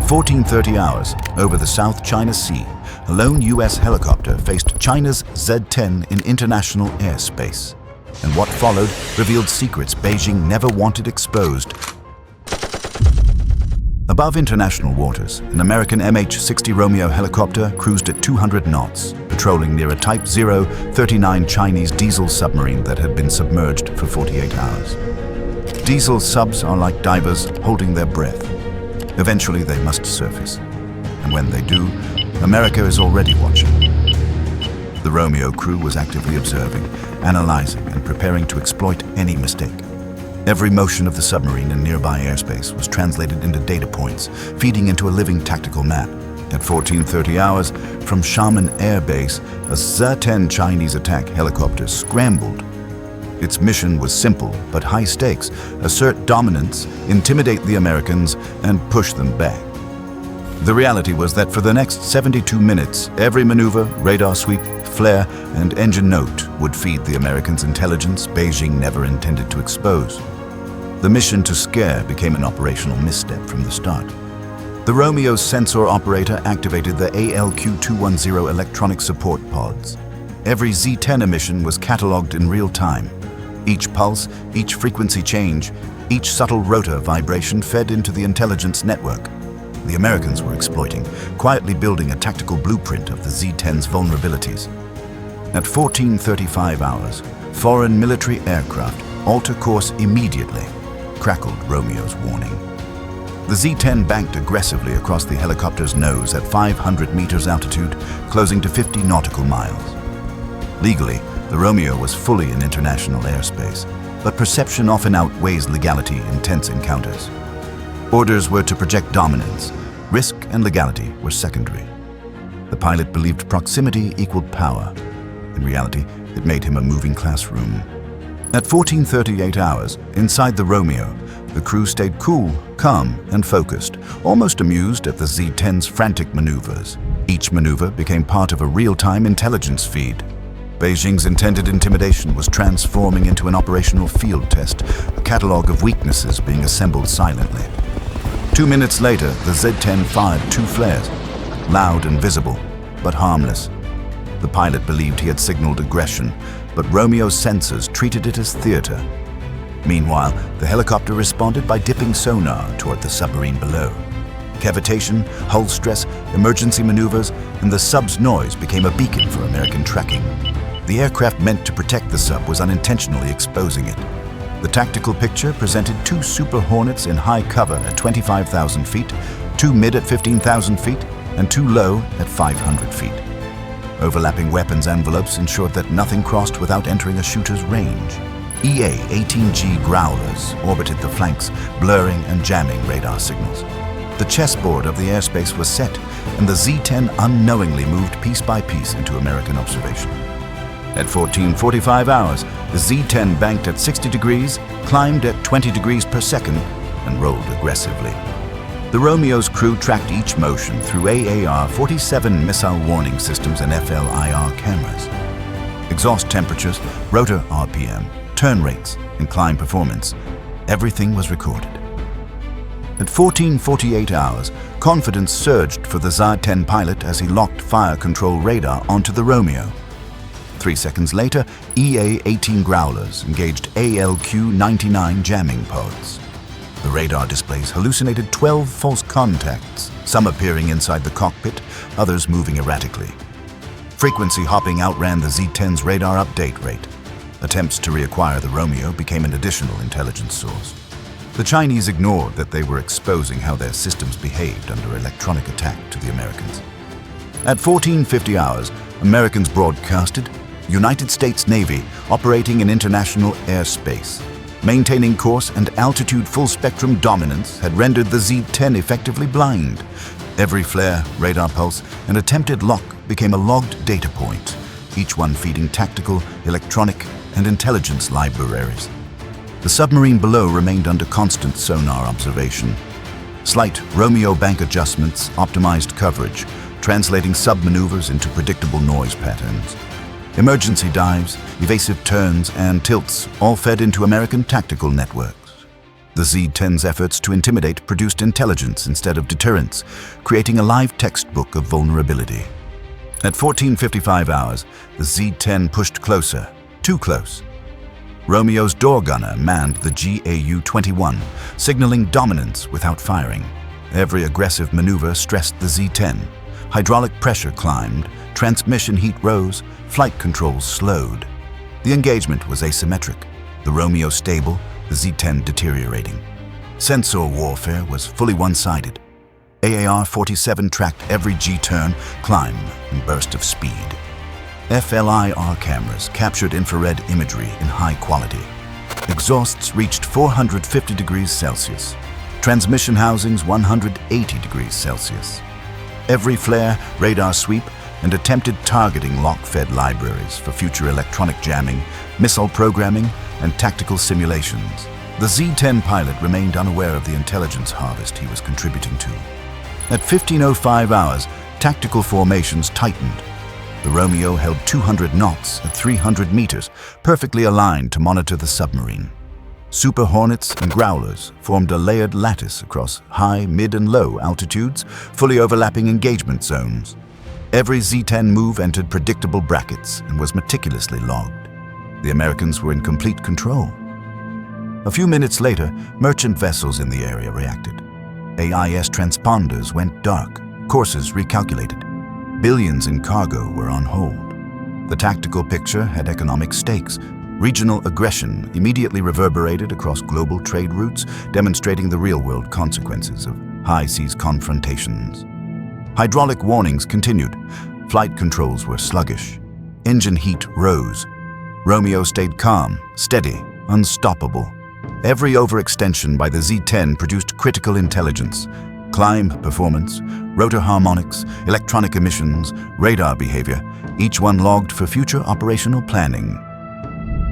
14:30 hours, over the South China Sea, a lone U.S. helicopter faced China's Z-10 in international airspace. And what followed revealed secrets Beijing never wanted exposed. Above international waters, an American MH-60 Romeo helicopter cruised at 200 knots, patrolling near a Type 039 Chinese diesel submarine that had been submerged for 48 hours. Diesel subs are like divers holding their breath. Eventually they must surface. And when they do, America is already watching. The Romeo crew was actively observing, analyzing, and preparing to exploit any mistake. Every motion of the submarine in nearby airspace was translated into data points, feeding into a living tactical map. At 14:30 hours, from Xiamen Air Base, a Z-10 Chinese attack helicopter scrambled. Its mission was simple but high stakes: assert dominance, intimidate the Americans, and push them back. The reality was that for the next 72 minutes, every maneuver, radar sweep, FLIR, and engine note would feed the Americans intelligence Beijing never intended to expose. The mission to scare became an operational misstep from the start. The Romeo's sensor operator activated the ALQ-210 electronic support pods. Every Z-10 emission was catalogued in real time. Each pulse, each frequency change, each subtle rotor vibration fed into the intelligence network. The Americans were exploiting, quietly building a tactical blueprint of the Z-10's vulnerabilities. At 14:35 hours, foreign military aircraft, alter course immediately, crackled Romeo's warning. The Z-10 banked aggressively across the helicopter's nose at 500 meters altitude, closing to 50 nautical miles. Legally, the Romeo was fully in international airspace, but perception often outweighs legality in tense encounters. Orders were to project dominance. Risk and legality were secondary. The pilot believed proximity equaled power. In reality, it made him a moving classroom. At 14:38 hours, inside the Romeo, the crew stayed cool, calm, and focused, almost amused at the Z-10's frantic maneuvers. Each maneuver became part of a real-time intelligence feed. Beijing's intended intimidation was transforming into an operational field test, a catalogue of weaknesses being assembled silently. 2 minutes later, the Z-10 fired 2 flares, loud and visible, but harmless. The pilot believed he had signaled aggression, but Romeo's sensors treated it as theater. Meanwhile, the helicopter responded by dipping sonar toward the submarine below. Cavitation, hull stress, emergency maneuvers, and the sub's noise became a beacon for American tracking. The aircraft meant to protect the sub was unintentionally exposing it. The tactical picture presented 2 Super Hornets in high cover at 25,000 feet, 2 mid at 15,000 feet, and 2 low at 500 feet. Overlapping weapons envelopes ensured that nothing crossed without entering a shooter's range. EA-18G Growlers orbited the flanks, blurring and jamming radar signals. The chessboard of the airspace was set, and the Z-10 unknowingly moved piece by piece into American observation. At 14:45 hours, the Z-10 banked at 60 degrees, climbed at 20 degrees per second, and rolled aggressively. The Romeo's crew tracked each motion through AAR-47 missile warning systems and FLIR cameras. Exhaust temperatures, rotor RPM, turn rates, and climb performance, everything was recorded. At 14:48 hours, confidence surged for the Z-10 pilot as he locked fire control radar onto the Romeo. 3 seconds later, EA-18 Growlers engaged ALQ-99 jamming pods. The radar displays hallucinated 12 false contacts, some appearing inside the cockpit, others moving erratically. Frequency hopping outran the Z-10's radar update rate. Attempts to reacquire the Romeo became an additional intelligence source. The Chinese ignored that they were exposing how their systems behaved under electronic attack to the Americans. At 14:50 hours, Americans broadcasted, United States Navy operating in international airspace. Maintaining course and altitude full-spectrum dominance had rendered the Z-10 effectively blind. Every flare, radar pulse, and attempted lock became a logged data point, each one feeding tactical, electronic, and intelligence libraries. The submarine below remained under constant sonar observation. Slight Romeo bank adjustments optimized coverage, translating sub-maneuvers into predictable noise patterns. Emergency dives, evasive turns, and tilts all fed into American tactical networks. The Z-10's efforts to intimidate produced intelligence instead of deterrence, creating a live textbook of vulnerability. At 14:55 hours, the Z-10 pushed closer, too close. Romeo's door gunner manned the GAU-21, signaling dominance without firing. Every aggressive maneuver stressed the Z-10. Hydraulic pressure climbed, transmission heat rose, flight controls slowed. The engagement was asymmetric, the Romeo stable, the Z-10 deteriorating. Sensor warfare was fully one-sided. AAR-47 tracked every G-turn, climb, and burst of speed. FLIR cameras captured infrared imagery in high quality. Exhausts reached 450 degrees Celsius. Transmission housings 180 degrees Celsius. Every FLIR, radar sweep, and attempted targeting lock-fed libraries for future electronic jamming, missile programming, and tactical simulations. The Z-10 pilot remained unaware of the intelligence harvest he was contributing to. At 15:05 hours, tactical formations tightened. The Romeo held 200 knots at 300 meters, perfectly aligned to monitor the submarine. Super Hornets and Growlers formed a layered lattice across high, mid, and low altitudes, fully overlapping engagement zones. Every Z-10 move entered predictable brackets and was meticulously logged. The Americans were in complete control. A few minutes later, merchant vessels in the area reacted. AIS transponders went dark, courses recalculated. Billions in cargo were on hold. The tactical picture had economic stakes. Regional aggression immediately reverberated across global trade routes, demonstrating the real-world consequences of high-seas confrontations. Hydraulic warnings continued. Flight controls were sluggish. Engine heat rose. Romeo stayed calm, steady, unstoppable. Every overextension by the Z-10 produced critical intelligence. Climb performance, rotor harmonics, electronic emissions, radar behavior, each one logged for future operational planning.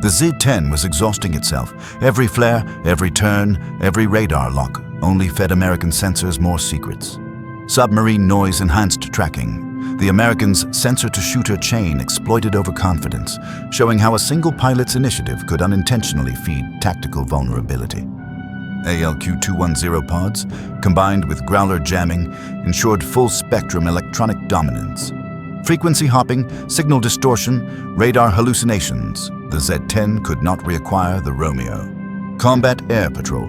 The Z-10 was exhausting itself. Every flare, every turn, every radar lock only fed American sensors more secrets. Submarine noise-enhanced tracking. The Americans' sensor-to-shooter chain exploited overconfidence, showing how a single pilot's initiative could unintentionally feed tactical vulnerability. ALQ-210 pods, combined with Growler jamming, ensured full-spectrum electronic dominance. Frequency hopping, signal distortion, radar hallucinations. The Z-10 could not reacquire the Romeo. Combat Air Patrol.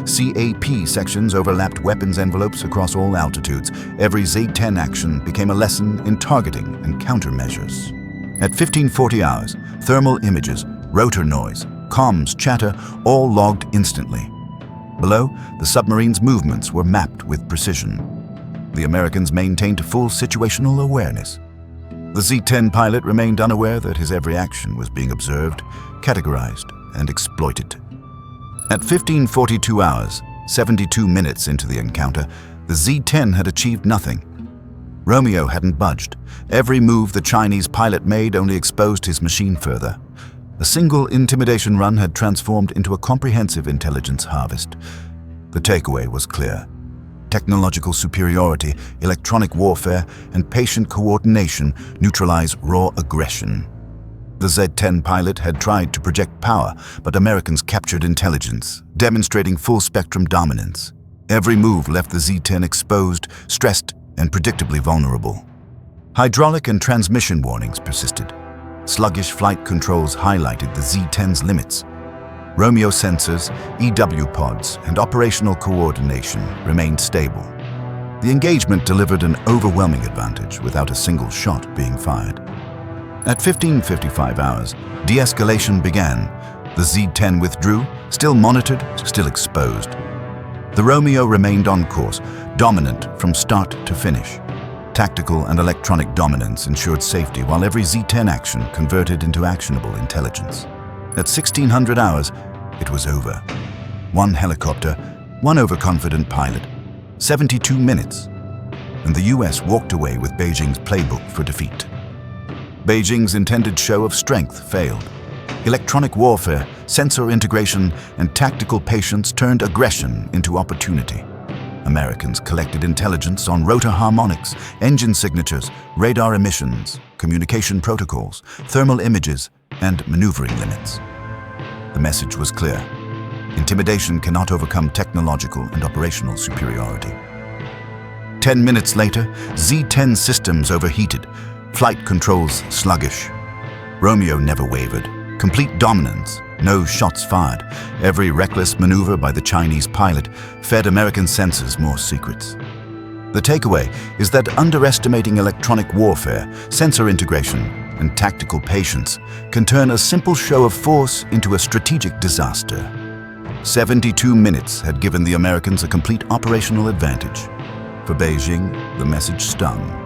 CAP sections overlapped weapons envelopes across all altitudes. Every Z-10 action became a lesson in targeting and countermeasures. At 15:40 hours, thermal images, rotor noise, comms chatter, all logged instantly. Below, the submarine's movements were mapped with precision. The Americans maintained full situational awareness. The Z-10 pilot remained unaware that his every action was being observed, categorized, and exploited. At 15:42 hours, 72 minutes into the encounter, the Z-10 had achieved nothing. Romeo hadn't budged. Every move the Chinese pilot made only exposed his machine further. A single intimidation run had transformed into a comprehensive intelligence harvest. The takeaway was clear. Technological superiority, electronic warfare, and patient coordination neutralize raw aggression. The Z-10 pilot had tried to project power, but Americans captured intelligence, demonstrating full-spectrum dominance. Every move left the Z-10 exposed, stressed, and predictably vulnerable. Hydraulic and transmission warnings persisted. Sluggish flight controls highlighted the Z-10's limits. Romeo sensors, EW pods, and operational coordination remained stable. The engagement delivered an overwhelming advantage without a single shot being fired. At 15:55 hours, de-escalation began. The Z-10 withdrew, still monitored, still exposed. The Romeo remained on course, dominant from start to finish. Tactical and electronic dominance ensured safety while every Z-10 action converted into actionable intelligence. At 1600 hours, it was over. One helicopter, one overconfident pilot, 72 minutes, and the US walked away with Beijing's playbook for defeat. Beijing's intended show of strength failed. Electronic warfare, sensor integration, and tactical patience turned aggression into opportunity. Americans collected intelligence on rotor harmonics, engine signatures, radar emissions, communication protocols, thermal images, and maneuvering limits. The message was clear. Intimidation cannot overcome technological and operational superiority. 10 minutes later, Z-10 systems overheated, flight controls sluggish. Romeo never wavered. Complete dominance, no shots fired. Every reckless maneuver by the Chinese pilot fed American sensors more secrets. The takeaway is that underestimating electronic warfare, sensor integration, and tactical patience can turn a simple show of force into a strategic disaster. 72 minutes had given the Americans a complete operational advantage. For Beijing, the message stung.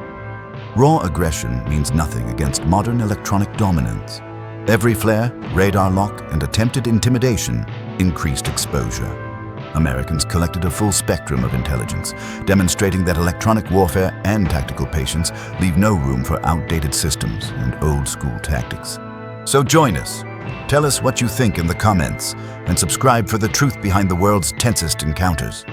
Raw aggression means nothing against modern electronic dominance. Every flare, radar lock, and attempted intimidation increased exposure. Americans collected a full spectrum of intelligence, demonstrating that electronic warfare and tactical patience leave no room for outdated systems and old-school tactics. So join us. Tell us what you think in the comments, and subscribe for the truth behind the world's tensest encounters.